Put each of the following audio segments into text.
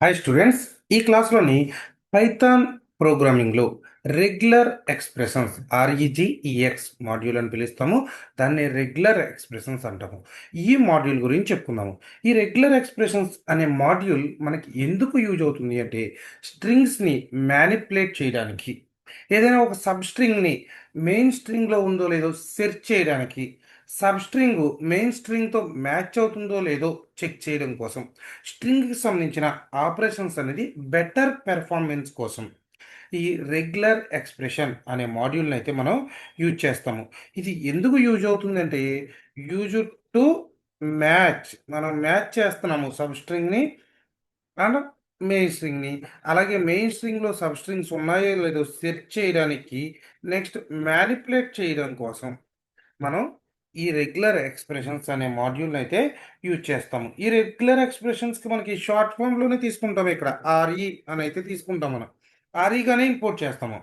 Hi students, ఈ క్లాస్లోని Python ప్రోగ్రామింగ్లో regular expressions ఆర్ఈజీఈఎక్స్ module అని పిలుస్తాము. దాన్ని రెగ్యులర్ ఎక్స్ప్రెషన్స్ అంటాము. ఈ మాడ్యూల్ గురించి చెప్పుకుందాము. ఈ రెగ్యులర్ ఎక్స్ప్రెషన్స్ అనే మాడ్యూల్ మనకి ఎందుకు యూజ్ అవుతుంది అంటే స్ట్రింగ్స్ని మ్యానిపులేట్ చేయడానికి, ఏదైనా ఒక సబ్ స్ట్రింగ్ని మెయిన్ స్ట్రింగ్లో ఉందో లేదో సెర్చ్ చేయడానికి, సబ్ స్ట్రింగ్ మెయిన్ స్ట్రింగ్తో మ్యాచ్ అవుతుందో లేదో చెక్ చేయడం కోసం, స్ట్రింగ్కి సంబంధించిన ఆపరేషన్స్ అనేది బెటర్ పెర్ఫార్మెన్స్ కోసం ఈ రెగ్యులర్ ఎక్స్ప్రెషన్ అనే మాడ్యూల్ని అయితే మనం యూజ్ చేస్తాము. ఇది ఎందుకు యూజ్ అవుతుందంటే యూజ్ టు మ్యాచ్, మనం మ్యాచ్ చేస్తున్నాము సబ్ స్ట్రింగ్ని అండ్ మెయిన్ స్ట్రింగ్ని. అలాగే మెయిన్ స్ట్రింగ్లో సబ్ స్ట్రింగ్స్ ఉన్నాయో లేదో సెర్చ్ చేయడానికి, నెక్స్ట్ మ్యానిపులేట్ చేయడం కోసం మనం ఈ రెగ్యులర్ ఎక్స్ప్రెషన్స్ అనే మాడ్యూల్ని అయితే యూజ్ చేస్తాము. ఈ రెగ్యులర్ ఎక్స్ప్రెషన్స్కి మనకి షార్ట్ ఫామ్లోనే తీసుకుంటాం. ఇక్కడ ఆర్ఈ అని అయితే తీసుకుంటాం. మనం ఆర్ఈగానే ఇంపోర్ట్ చేస్తాము.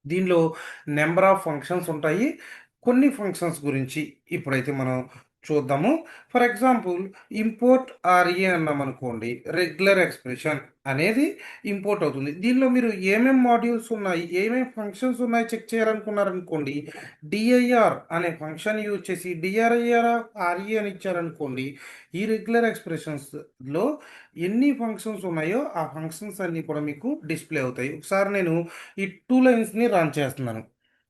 దీనిలో నెంబర్ ఆఫ్ ఫంక్షన్స్ ఉంటాయి. కొన్ని ఫంక్షన్స్ గురించి ఇప్పుడైతే మనం చూద్దాము. ఫర్ ఎగ్జాంపుల్, ఇంపోర్ట్ ఆర్ఏ అన్నాం అనుకోండి, రెగ్యులర్ ఎక్స్ప్రెషన్ అనేది ఇంపోర్ట్ అవుతుంది. దీనిలో మీరు ఏమేం మాడ్యూల్స్ ఉన్నాయి, ఏమేం ఫంక్షన్స్ ఉన్నాయి చెక్ చేయాలనుకున్నారనుకోండి, డిఐఆర్ అనే ఫంక్షన్ యూజ్ చేసి డిఆర్ఐఆర్ ఆర్ఏ అని ఇచ్చారనుకోండి, ఈ రెగ్యులర్ ఎక్స్ప్రెషన్స్లో ఎన్ని ఫంక్షన్స్ ఉన్నాయో ఆ ఫంక్షన్స్ అన్నీ కూడా మీకు డిస్ప్లే అవుతాయి. ఒకసారి నేను ఈ 2 లైన్స్‌ని రన్ చేస్తున్నాను.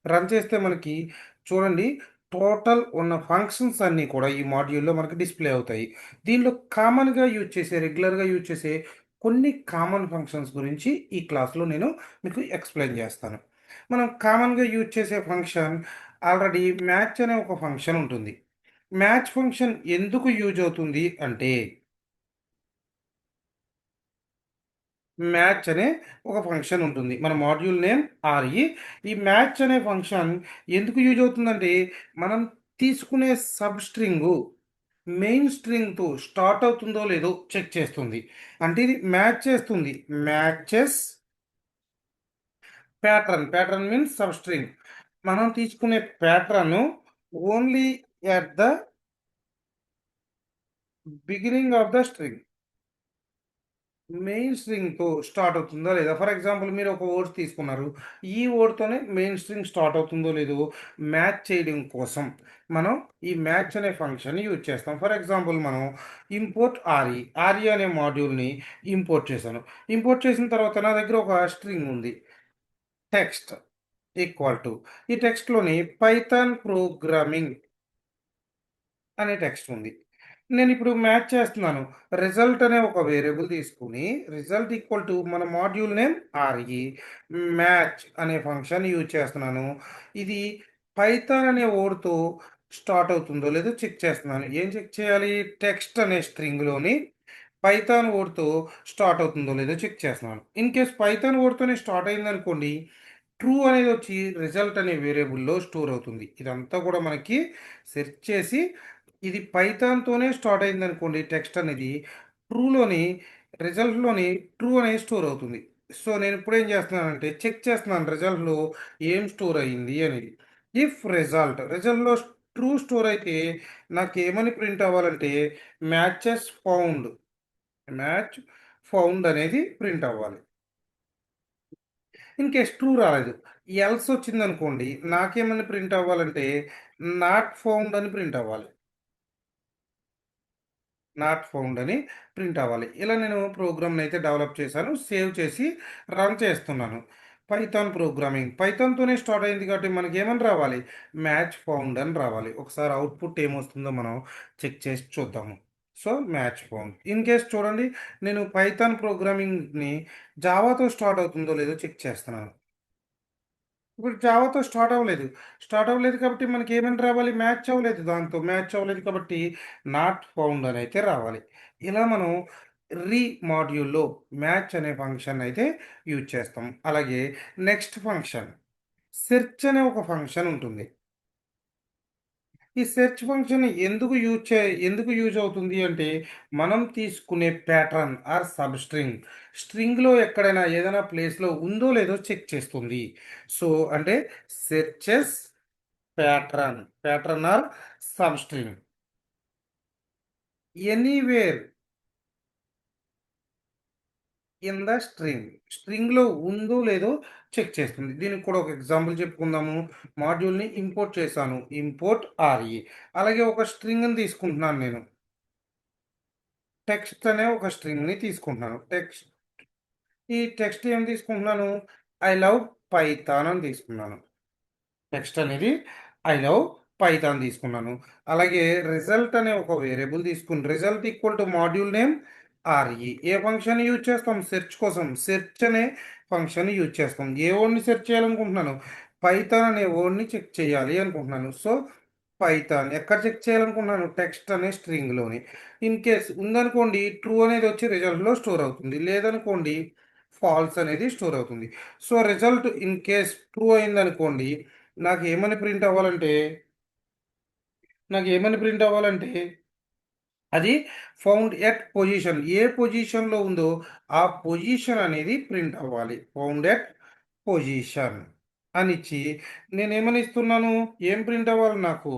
రన్ చేస్తే మనకి చూడండి, టోటల్ ఉన్న ఫంక్షన్స్ అన్నీ కూడా ఈ మాడ్యూల్‌లో మనకి డిస్ప్లే అవుతాయి. దీనిలో కామన్‌గా యూజ్ చేసే, రెగ్యులర్‌గా యూజ్ చేసే కొన్ని కామన్ ఫంక్షన్స్ గురించి ఈ క్లాస్‌లో నేను మీకు ఎక్స్‌ప్లెయిన్ చేస్తాను. మనం కామన్‌గా యూజ్ చేసే ఫంక్షన్, ఆల్రెడీ మ్యాచ్ అనే ఒక ఫంక్షన్ ఉంటుంది. మ్యాచ్ ఫంక్షన్ ఎందుకు యూజ్ అవుతుంది అంటే మ్యాచ్ అనే ఒక ఫంక్షన్ ఉంటుంది. మన మాడ్యూల్ నేమ్ ఆర్ఈ. ఈ మ్యాచ్ అనే ఫంక్షన్ ఎందుకు యూజ్ అవుతుందంటే మనం తీసుకునే సబ్ స్ట్రింగు మెయిన్ స్ట్రింగ్తో స్టార్ట్ అవుతుందో లేదో చెక్ చేస్తుంది. అంటే ఇది మ్యాచ్ చేస్తుంది. Matches pattern, pattern means sub string. మనం తీసుకునే pattern only at the beginning of the string, main స్ట్రింగ్‌తో స్టార్ట్ అవుతుందా లేదా? ఫర్ ఎగ్జాంపుల్, మీరు ఒక వర్డ్స్ తీసుకున్నారు. ఈ వర్డ్‌తోనే మెయిన్ స్ట్రింగ్ స్టార్ట్ అవుతుందో లేదో మ్యాచ్ చేయడం కోసం మనం ఈ మ్యాచ్ అనే ఫంక్షన్‌ని యూజ్ చేస్తాం. ఫర్ ఎగ్జాంపుల్, మనం ఇంపోర్ట్ ఆర్ఈ, ఆర్ఈ అనే మాడ్యూల్‌ని ఇంపోర్ట్ చేశాను. ఇంపోర్ట్ చేసిన తర్వాత నా దగ్గర ఒక స్ట్రింగ్ ఉంది. టెక్స్ట్ ఈక్వల్ టు, ఈ టెక్స్ట్‌లోని పైథాన్ ప్రోగ్రామింగ్ అనే టెక్స్ట్ ఉంది. నేనిప్పుడు మ్యాచ్ చేస్తున్నాను. రిజల్ట్ అనే ఒక వేరియబుల్ తీసుకొని, రిజల్ట్ ఈక్వల్ టు మన మాడ్యూల్ నేమ్ ఆర్ఈ, మ్యాచ్ అనే ఫంక్షన్ యూజ్ చేస్తున్నాను. ఇది పైథాన్ అనే వర్డ్‌తో స్టార్ట్ అవుతుందో లేదో చెక్ చేస్తున్నాను. ఏం చెక్ చేయాలి? టెక్స్ట్ అనే స్ట్రింగ్‌లోని పైథాన్ వర్డ్‌తో స్టార్ట్ అవుతుందో లేదో చెక్ చేస్తున్నాను. ఇన్ కేస్ పైథాన్ వర్డ్‌తోనే స్టార్ట్ అయిందనుకోండి, ట్రూ అనేది వచ్చి రిజల్ట్ అనే వేరియబుల్‌లో స్టోర్ అవుతుంది. ఇదంతా కూడా మనకి సెర్చ్ చేసి, ఇది పైథాన్‌తోనే స్టార్ట్ అయిందనుకోండి టెక్స్ట్ అనేది, ట్రూలోని రిజల్ట్‌లోని ట్రూ అనేది స్టోర్ అవుతుంది. సో, నేను ఇప్పుడేం చేస్తున్నానంటే చెక్ చేస్తున్నాను రిజల్ట్‌లో ఏం స్టోర్ అయింది అనేది. ఇఫ్ రిజల్ట్‌లో ట్రూ స్టోర్ అయితే నాకేమని ప్రింట్ అవ్వాలంటే మ్యాచెస్ ఫౌండ్, మ్యాచ్ ఫౌండ్ అనేది ప్రింట్ అవ్వాలి. ఇన్ కేస్ ట్రూ రాలేదు, ఎల్స్ వచ్చిందనుకోండి, నాకేమని ప్రింట్ అవ్వాలంటే నాట్ ఫౌండ్ అని ప్రింట్ అవ్వాలి. నాట్ ఫౌండ్ అని ప్రింట్ అవ్వాలి. ఇలా నేను ప్రోగ్రామ్‌ని అయితే డెవలప్ చేశాను. సేవ్ చేసి రన్ చేస్తున్నాను. Python programming. పైథాన్‌తోనే స్టార్ట్ అయింది కాబట్టి మనకేమని రావాలి? మ్యాచ్ ఫౌండ్ అని రావాలి. ఒకసారి అవుట్‌పుట్ ఏమొస్తుందో మనం చెక్ చేసి చూద్దాము. So, match found. In case చూడండి, నేను పైథాన్ ప్రోగ్రామింగ్‌ని జావాతో స్టార్ట్ అవుతుందో లేదో చెక్ చేస్తున్నాను. ఇప్పుడు జావాతో స్టార్ట్ అవ్వలేదు కాబట్టి మనకేమని రావాలి? మ్యాచ్ అవ్వలేదు దాంతో. మ్యాచ్ అవ్వలేదు కాబట్టి నాట్ ఫౌండ్ అని అయితే రావాలి. ఇలా మనం రీ మాడ్యూల్‌లో మ్యాచ్ అనే ఫంక్షన్ అయితే యూజ్ చేస్తాం. అలాగే నెక్స్ట్ ఫంక్షన్, సెర్చ్ అనే ఒక ఫంక్షన్ ఉంటుంది. ఈ సెర్చ్ ఫంక్షన్ ఎందుకు యూజ్ అవుతుంది అంటే, మనం తీసుకునే ప్యాటర్న్ ఆర్ సబ్ స్ట్రింగ్, స్ట్రింగ్‌లో ఎక్కడైనా ఏదైనా ప్లేస్‌లో ఉందో లేదో చెక్ చేస్తుంది. సో, అంటే searches pattern, pattern or sub string anywhere in the string. స్ట్రింగ్‌లో ఉందో లేదో చెక్ చేస్తుంది. దీనికి కూడా ఒక ఎగ్జాంపుల్ చెప్పుకుందాము. మాడ్యూల్‌ని ఇంపోర్ట్ చేశాను. Import R E. అలాగే ఒక స్ట్రింగ్‌ని తీసుకుంటున్నాను నేను. టెక్స్ట్ అనే ఒక స్ట్రింగ్‌ని తీసుకుంటున్నాను. ఈ టెక్స్ట్ ఏం తీసుకుంటున్నాను? ఐ లవ్ పైథాన్ అని తీసుకున్నాను. టెక్స్ట్ అనేది ఐ లవ్ పైథాన్ తీసుకున్నాను. అలాగే రిజల్ట్ అనే ఒక వేరియబుల్ తీసుకుని result equal to module name R E. ఏ ఫంక్షన్ యూజ్ చేస్తాం? సెర్చ్ కోసం. సెర్చ్ అనే ఫంక్షన్ యూజ్ చేస్తాం. ఏ వర్డ్‌ని సెర్చ్ చేయాలనుకుంటున్నాను? పైథాన్ అనే వర్డ్‌ని చెక్ చేయాలి అనుకుంటున్నాను. సో, పైథాన్ ఎక్కడ చెక్ చేయాలనుకుంటున్నాను? టెక్స్ట్ అనే స్ట్రింగ్‌లోని. ఇన్ కేస్ ఉందనుకోండి ట్రూ అనేది వచ్చి రిజల్ట్‌లో స్టోర్ అవుతుంది. లేదనుకోండి ఫాల్స్ అనేది స్టోర్ అవుతుంది. So, result in case true అయిందనుకోండి నాకేమని ప్రింట్ అవ్వాలంటే నాకేమని ప్రింట్ అవ్వాలంటే అది ఫౌండ్ ఎట్ పొజిషన్. ఏ పొజిషన్‌లో ఉందో ఆ పొజిషన్ అనేది ప్రింట్ అవ్వాలి. ఫౌండ్ ఎట్ పొజిషన్ అనిచ్చి నేనేమని ఇస్తున్నాను? ఏం ప్రింట్ అవ్వాలి నాకు?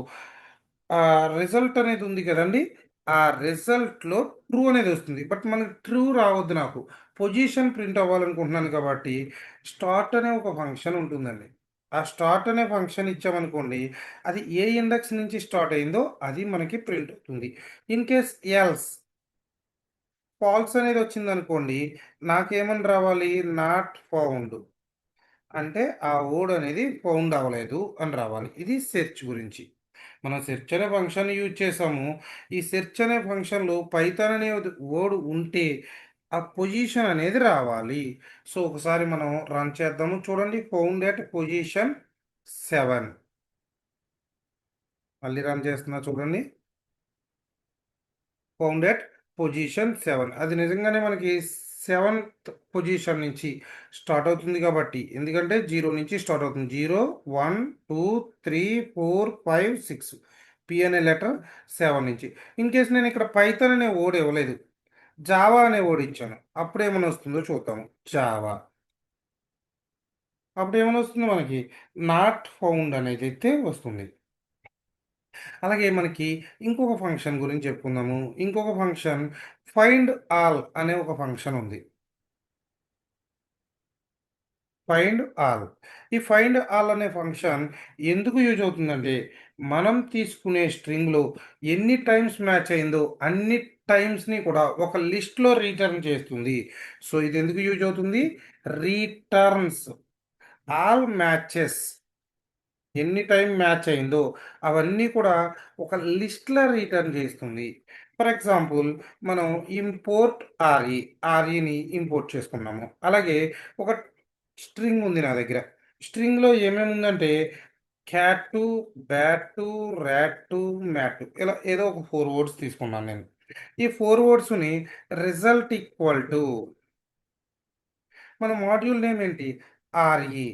రిజల్ట్ అనేది ఉంది కదండీ! ఆ రిజల్ట్‌లో ట్రూ అనేది వస్తుంది. బట్ మనకు ట్రూ రావద్దు నాకు. పొజిషన్ ప్రింట్ అవ్వాలనుకుంటున్నాను కాబట్టి స్టార్ట్ అనే ఒక ఫంక్షన్ ఉంటుందండి. ఆ స్టార్ట్ అనే ఫంక్షన్ ఇచ్చామనుకోండి, అది ఏ ఇండెక్స్ నుంచి స్టార్ట్ అయిందో అది మనకి ప్రింట్ అవుతుంది. ఇన్ కేస్ ఎల్స్ ఫాల్స్ అనేది వచ్చిందనుకోండి, నాకేమని రావాలి? Not found. అంటే ఆ వర్డ్ అనేది ఫౌండ్ అవ్వలేదు అని రావాలి. ఇది సెర్చ్ గురించి. మనం సెర్చ్ అనే ఫంక్షన్ యూజ్ చేసాము. ఈ సెర్చ్ అనే ఫంక్షన్‌లో పైథాన్ అనే వర్డ్ ఉంటే ఆ పొజిషన్ అనేది రావాలి. సో, ఒకసారి మనం రన్ చేద్దాము. చూడండి ఫౌండ్ ఎట్ పొజిషన్ 7 మళ్ళీ రన్ చేస్తున్నా చూడండి. ఫౌండ్ ఎట్ పొజిషన్ 7 అది నిజంగానే మనకి సెవెంత్ పొజిషన్ నుంచి స్టార్ట్ అవుతుంది కాబట్టి ఎందుకంటే 0 నుంచి స్టార్ట్ అవుతుంది. 0, 1, 2, 3, 4, 5, 6 పి అనే లెటర్ 7 నుంచి. ఇన్ కేస్ నేను ఇక్కడ పైథాన్ అనే వర్డ్ ఇవ్వలేదు. జావా అనే వర్డ్ ఇచ్చాను. అప్పుడేమని వస్తుందో చూద్దాము. జావా. అప్పుడేమని వస్తుంది మనకి నాట్ ఫౌండ్ అనేదైతే వస్తుంది. అలాగే మనకి ఇంకొక ఫంక్షన్ గురించి చెప్పుకుందాము. ఇంకొక ఫంక్షన్ ఫైండ్ ఆల్ అనే ఒక ఫంక్షన్ ఉంది. Find all. ఈ ఫైండ్ ఆల్ అనే ఫంక్షన్ ఎందుకు యూజ్ అవుతుందంటే, మనం తీసుకునే స్ట్రింగ్‌లో ఎన్ని టైమ్స్ మ్యాచ్ అయిందో అన్ని టైమ్స్‌ని కూడా ఒక లిస్ట్‌లో రిటర్న్ చేస్తుంది. సో, ఇది ఎందుకు యూజ్ అవుతుంది? రిటర్న్స్ ఆల్ మ్యాచెస్ ఎన్ని టైమ్ మ్యాచ్ అయిందో అవన్నీ కూడా ఒక లిస్ట్‌లో రిటర్న్ చేస్తుంది. ఫర్ ఎగ్జాంపుల్ మనం ఇంపోర్ట్ ఆర్‌ఈ, ఆర్‌ఈని ఇంపోర్ట్ చేసుకున్నాము. అలాగే ఒక స్ట్రింగ్ ఉంది నా దగ్గర. స్ట్రింగ్‌లో ఏమేమి ఉందంటే క్యాటు, బ్యాటు, ర్యాటు, మ్యాటు ఇలా ఏదో ఒక 4 వర్డ్స్ తీసుకున్నాను నేను. ఈ 4 వర్డ్స్‌ని రిజల్ట్ ఈక్వల్ టు మన మాడ్యూల్ నేమ్ ఏంటి? ఆర్‌ఈ.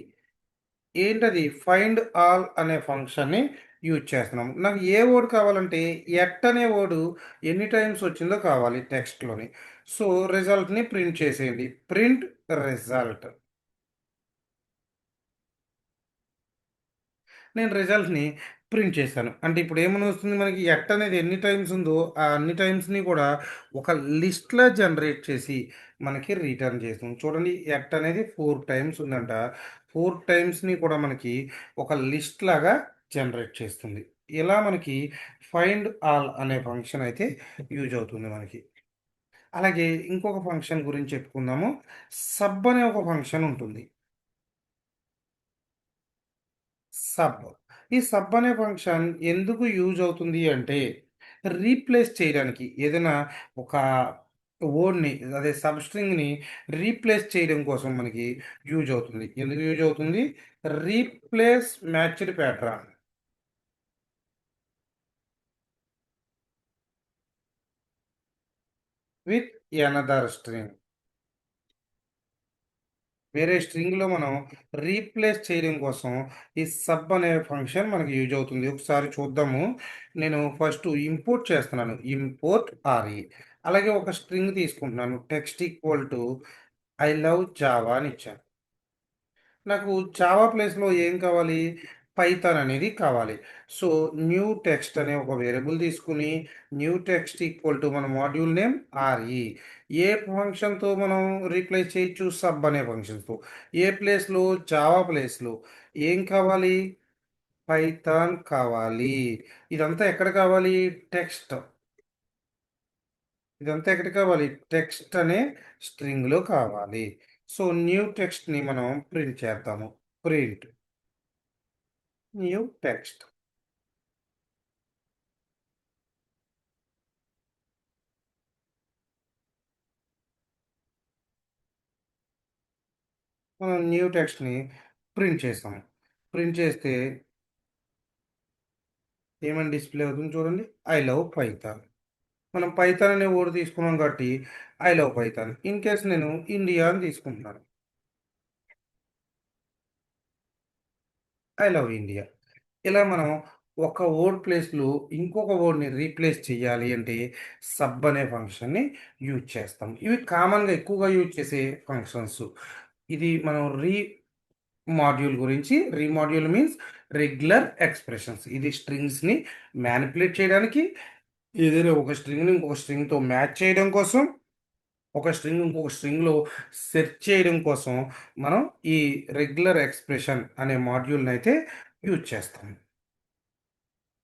ఏంటది? ఫైండ్ ఆల్ అనే ఫంక్షన్‌ని యూజ్ చేస్తున్నాం. నాకు ఏ వర్డ్ కావాలంటే ఎట్ అనే వర్డ్ ఎన్ని టైమ్స్ వచ్చిందో కావాలి టెక్స్ట్‌లోని. సో, రిజల్ట్‌ని ప్రింట్ చేసేయండి. Print result. నేను రిజల్ట్‌ని ప్రింట్ చేశాను. అంటే ఇప్పుడు ఏమని వస్తుంది మనకి ఎట్ అనేది ఎన్ని టైమ్స్ ఉందో, ఆ అన్ని టైమ్స్‌ని కూడా ఒక లిస్ట్‌లా జనరేట్ చేసి మనకి రిటర్న్ చేస్తుంది. చూడండి ఎట్ అనేది 4 టైమ్స్ ఉందంట. 4 టైమ్స్‌ని కూడా మనకి ఒక లిస్ట్ లాగా జనరేట్ చేస్తుంది. ఇలా మనకి ఫైండ్ ఆల్ అనే ఫంక్షన్ అయితే యూజ్ అవుతుంది మనకి. అలాగే ఇంకొక ఫంక్షన్ గురించి చెప్పుకుందాము. సబ్ అనే ఒక ఫంక్షన్ ఉంటుంది. సబ్. ఈ సబ్ అనే ఫంక్షన్ ఎందుకు యూజ్ అవుతుంది అంటే, రీప్లేస్ చేయడానికి ఏదైనా ఒక వర్డ్‌ని అదే సబ్‌స్ట్రింగ్‌ని రీప్లేస్ చేయడం కోసం మనకి యూజ్ అవుతుంది. ఎందుకు యూజ్ అవుతుంది? Replace matched pattern with another string. వేరే స్ట్రింగ్‌లో మనం రీప్లేస్ చేయడం కోసం ఈ సబ్ అనే ఫంక్షన్ మనకి యూజ్ అవుతుంది. ఒకసారి చూద్దాము. నేను ఫస్ట్ ఇంపోర్ట్ చేస్తున్నాను. Import R E. అలాగే ఒక స్ట్రింగ్ తీసుకుంటున్నాను. Text equal to I love Java అని ఇచ్చాను. నాకు జావా ప్లేస్‌లో ఏం కావాలి? పైథాన్ అనేది కావాలి. సో, న్యూ టెక్స్ట్ అనే ఒక వేరియబుల్ తీసుకొని, న్యూ టెక్స్ట్ ఈక్వల్ టు మన మాడ్యూల్ నేమ్ ఆర్‌ఈ. ఏ ఫంక్షన్‌తో మనం రీప్లేస్ చేయొచ్చు? సబ్ అనే ఫంక్షన్‌తో. ఏ ప్లేస్‌లో? జావా ప్లేస్‌లో. ఏం కావాలి? పైథాన్ కావాలి. ఇదంతా ఎక్కడ కావాలి? టెక్స్ట్. ఇదంతా ఎక్కడ కావాలి? టెక్స్ట్ అనే స్ట్రింగ్‌లో కావాలి. సో, న్యూ టెక్స్ట్‌ని మనం ప్రింట్ చేద్దాము. Print new text. మనం న్యూ టెక్స్ట్‌ని ప్రింట్ చేస్తాము. ప్రింట్ చేస్తే ఏమని డిస్‌ప్లే అవుతుంది చూడండి. I love Python. మనం పైథాన్ అనే వర్డ్ తీసుకున్నాం కాబట్టి I love Python. In case నేను ఇండియా అని తీసుకుంటున్నాను. I love India. ఇలా మనం ఒక వర్డ్ ప్లేస్‌లో ఇంకొక వర్డ్‌ని రీప్లేస్ చేయాలి అంటే సబ్ అనే ఫంక్షన్‌ని యూజ్ చేస్తాం. ఇవి కామన్‌గా ఎక్కువగా యూజ్ చేసే ఫంక్షన్స్. ఇది మనం మాడ్యూల్ గురించి రీమాడ్యూల్ మీన్స్ రెగ్యులర్ ఎక్స్‌ప్రెషన్స్. ఇది స్ట్రింగ్స్‌ని మానిప్యులేట్ చేయడానికి, ఏదైనా ఒక స్ట్రింగ్‌ని ఇంకొక స్ట్రింగ్‌తో మ్యాచ్ చేయడం కోసం, ఒక స్ట్రింగ్ ఇంకొక స్ట్రింగ్‌లో సెర్చ్ చేయడం కోసం మనం ఈ రెగ్యులర్ ఎక్స్‌ప్రెషన్ అనే మాడ్యూల్‌నయితే యూజ్ చేస్తాం.